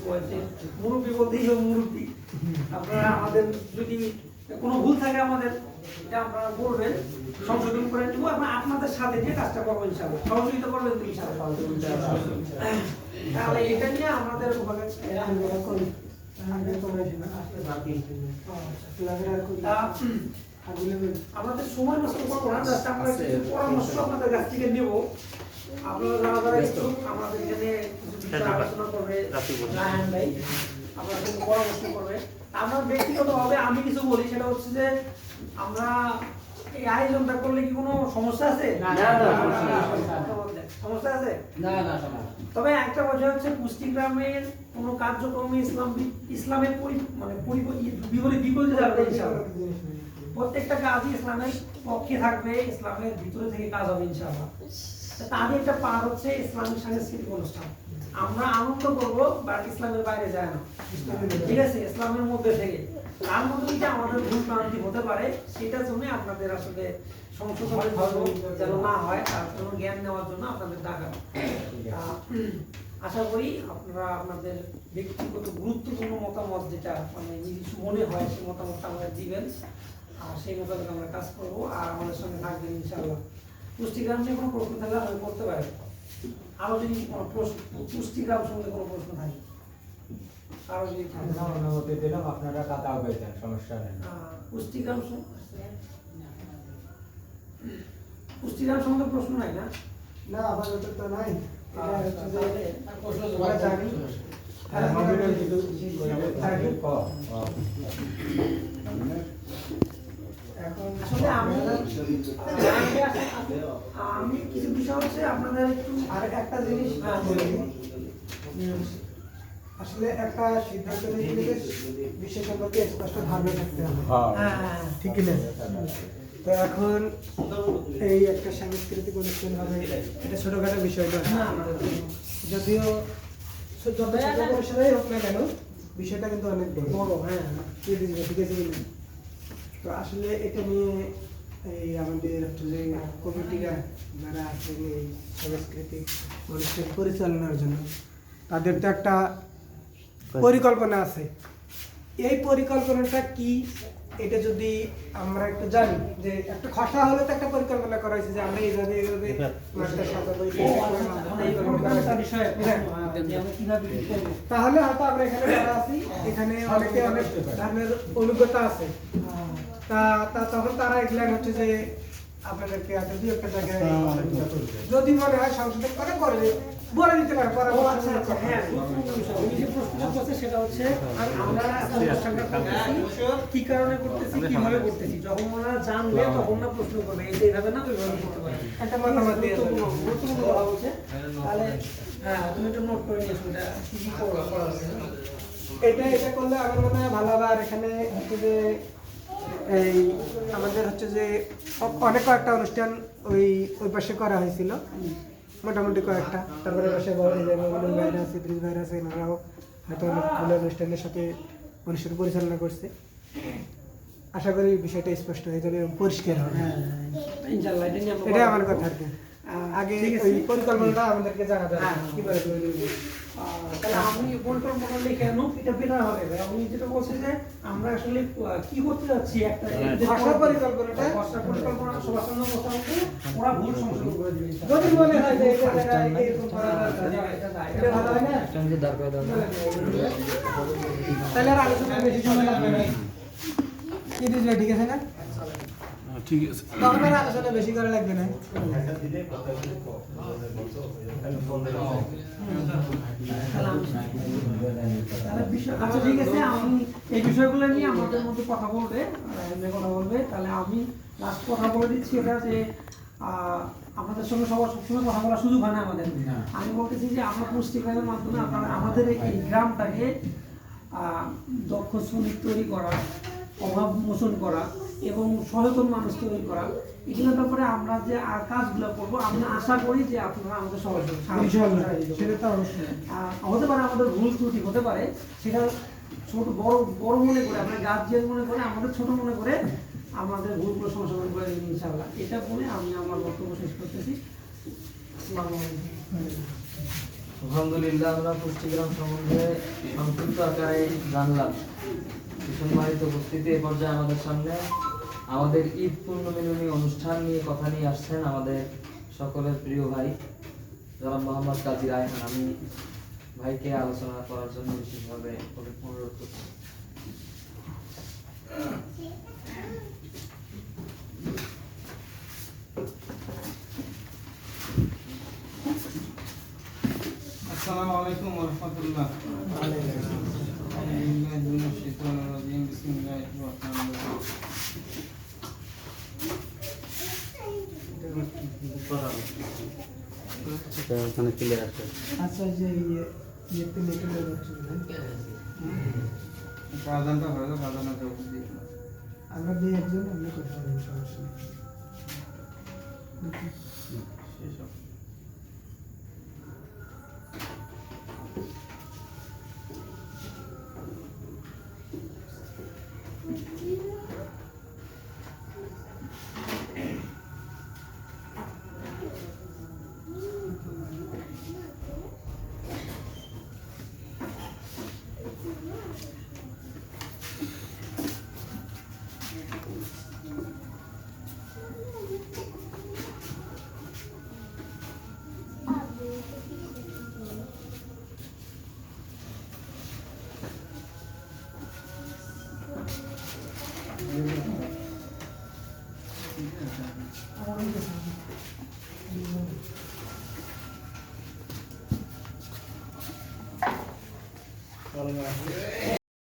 বয়সে মুরব্বী বলতেই হবে মুরব্বী। আপনারা আমাদের যদি কোনো ভুল থাকে আমাদের এটা আপনারা বলবেন, সংশোধন করে দেবো। আমরা আপনাদের সাথে নিয়ে কাজটা করবো ইনশাআল্লাহ। সহযোগিতা করবেন তো ইনশাআল্লাহ। তাহলে এটা নিয়ে আমাদের আমাদের সময় নষ্ট করবো না, জাস্ট আমরা কিছু পরামর্শ আপনাদের কাছ থেকে নেব। আপনারা যারা যারা ইচ্ছুক আমাদের এখানে আলোচনা করবে, রায়হান ভাই আপনারা কিছু পরামর্শ করবে। আমার ব্যক্তিগতভাবে আমি কিছু বলি, সেটা হচ্ছে যে আমরা এই আয়োজনটা করলে কি কোনো সমস্যা আছে? সমস্যা আছে? তবে একটা বিষয় হচ্ছে কুষ্টিগ্রামের কোনো কার্যক্রমে ইসলামের মানে বিপরীতে যাবে ইনশাআল্লাহ। প্রত্যেকটা কাজই ইসলামের পক্ষে থাকবে, ইসলামের ভিতরে থেকে কাজ হবে ইনশাআল্লাহ। তাদের একটা পার হচ্ছে ইসলামিক সাংস্কৃতিক অনুষ্ঠান। আমরা আনন্দ করবো, বাট ইসলামের বাইরে যায় না, ঠিক আছে? ইসলামের মধ্যে থেকে তার মধ্যে যে আমাদের ভুল ভ্রান্তি হতে পারে, সেটার জন্য আপনাদের আসলে সংশোধনের জন্য যেন না হয়, তার জন্য জ্ঞান নেওয়ার জন্য আপনাদের ডাকা। আশা করি আপনারা আপনাদের ব্যক্তিগত গুরুত্বপূর্ণ মতামত যেটা মানে নিজস্ব মনে হয় সেই মতামতটা আমাদের দিবেন, আর সেই মোতাবেক আমরা কাজ করবো। আর আমাদের সঙ্গে থাকবেন ইনশাআল্লাহ। পুষ্টিগ্রাম নিয়ে কোনো প্রশ্ন থাকলে আপনি করতে পারেন। আরো যদি পুষ্টিগ্রাম সম্বন্ধে কোনো প্রশ্ন থাকে, আরো যদি দিলাম আপনারা কথা হবে, সমস্যা নেই। পুষ্টিগ্রাম সম্বন্ধে প্রশ্ন নাই না? না, আপাতত তো নাই। আসলে আমি কিছু বিষয় হচ্ছে আপনাদের একটু আর একটা জিনিস আসলে একটা সিদ্ধান্ত নিতে বিষয় সম্পর্কে স্পষ্ট ধারণা থাকতে হবে, ঠিক না? তো এখন এই একটা সাংস্কৃতিক অনুষ্ঠান হবে, এটা ছোটখাটো বিষয় না। যদিও ছোট অনুষ্ঠানেই হোক না কেন, বিষয়টা কিন্তু অনেক বড়। হ্যাঁ, ঠিক আছে কিনা? তো আসলে এটা নিয়ে এই আমাদের যে কমিটিরা যারা আছেন এই সাংস্কৃতিক অনুষ্ঠান পরিচালনার জন্য, তাদের তো একটা পরিকল্পনা আছে। এই পরিকল্পনাটা কি, এটা যদি আমরা একটু জানি, যে একটা খসড়া হলে তো একটা পরিকল্পনা করা হয়েছে যে আমরা এইভাবে মাঠটা সাজাবো, তাহলে হয়তো আমরা এখানে যারা আছি, এখানে অনেকে অনেক ধরনের অভিজ্ঞতা আছে। তখন তারা এগুলা হচ্ছে যে আপনাদেরকে যদি একটা জায়গায় যদি মনে হয় সংশোধন করে বলে দিতে পারে। সেটা হচ্ছে আমরা কি কারণে করতেছি, কিভাবে করতেছি, যখন ওনারা জানবে তখন না প্রশ্ন করবে, এইভাবে না ওইভাবে করতে পারে। একটা মতামত গুরুত্বপূর্ণ কথা বলছে। তাহলে হ্যাঁ, তুমি একটু নোট করে নিয়েছো এটা কি কি করা এটা করলে আমার মনে হয় ভালো হবে। আর এখানে হচ্ছে যে এই আমাদের হচ্ছে যে অনেক কয়েকটা অনুষ্ঠান ওই পাশে করা হয়েছিল, মোটামুটি কয়েকটা। তারপরে পাশে ভাইরাস, ইদ্রিস ভাইরাস, এনারাও হয়তো অনেকগুলো অনুষ্ঠানের সাথে অনুষ্ঠান পরিচালনা করছে। আশা করি বিষয়টা স্পষ্ট হয়ে যাবে এবং পরিষ্কার হবে। এটাই আমার কথা আর কি। আগে ওই পরিকল্পনাটা আমাদেরকে জানাতে হবে কিভাবে তাহলে আমি পরিকল্পনা লিখে এটা বেটার হবে। আমি যেটা বলছি যে আমরা আসলে কি করতে যাচ্ছি, একটা ভাষা পরিকল্পনাটা সবার সঙ্গে কথা বলতে ওরা ভুল সংশোধন করে দিবে। যদি মনে হয় যে এটা জায়গায় এরকম করা দরকার, এটা ভালো হয় না? তাহলে আর আলোচনা বেশি সময় লাগবে না। কি বুঝবে? ঠিক আছে না? ঠিক আছে, তখন আর আলোচনা বেশি করা লাগবে না। আচ্ছা ঠিক আছে, আমি এই বিষয়গুলো নিয়ে আমাদের মধ্যে কথা বলবে। তাহলে আমি লাস্ট কথা বলে দিচ্ছি, এটা যে আমাদের সঙ্গে সবসময় কথা বলার সুযোগ হয় না আমাদের। আমি বলতেছি যে আমরা পুষ্টিগ্রামের মাধ্যমে আপনারা আমাদের এই গ্রামটাকে দক্ষ শ্রমিক তৈরি করা, অভাব মোচন করা এবং সচেতন মানুষ তৈরি করা, এগুলোর ব্যাপারে আমরা যে আর কাজগুলো করবো, আমরা আশা করি যে আপনারা আমাদের হতে পারে আমাদের ভুল ত্রুটি হতে পারে, সেটা ছোট বড় মনে করে, আমরা গার্জিয়ান মনে করে, আমাদের ছোট মনে করে আমাদের ভুলগুলো সংশোধন করে দেবেন ইনশাআল্লাহ। এটা বলে আমি আমার বক্তব্য শেষ করতেছি। আসসালামু আলাইকুম। আলহামদুলিল্লাহ আমরা পুষ্টিগ্রাম সম্বন্ধে সংক্ষিপ্ত আকারে জানলাম। সম্মানিত উপস্থিতি, এ পর্যায়ে আমাদের সামনে আমাদের ঈদ পূর্ণমিলনী অনুষ্ঠান নিয়ে কথা নিয়ে আসছেন আমাদের সকলের প্রিয় ভাই জনাব মোহাম্মদ কাজী রায়হান। আমি ভাইকে আলোচনা করার জন্য বিশেষভাবে অনুরোধ করছি। আসসালামু আলাইকুম ওয়া রাহমাতুল্লাহ। আউযুবিল্লাহি মিনাশ শাইতানির রাজীম। বিসমিল্লাহির রাহমানির রাহিম। ওখানে ক্লিয়ার আছে। আচ্ছা যে ইয়েতে লেখা যাচ্ছে আযানটা হয়ে গেল, আযানের জবাব দিয়ে দিলাম। আমরা দিয়ে একজন অন্য কথা বলবো, সমস্যা নেই। শেষ হবে। আমার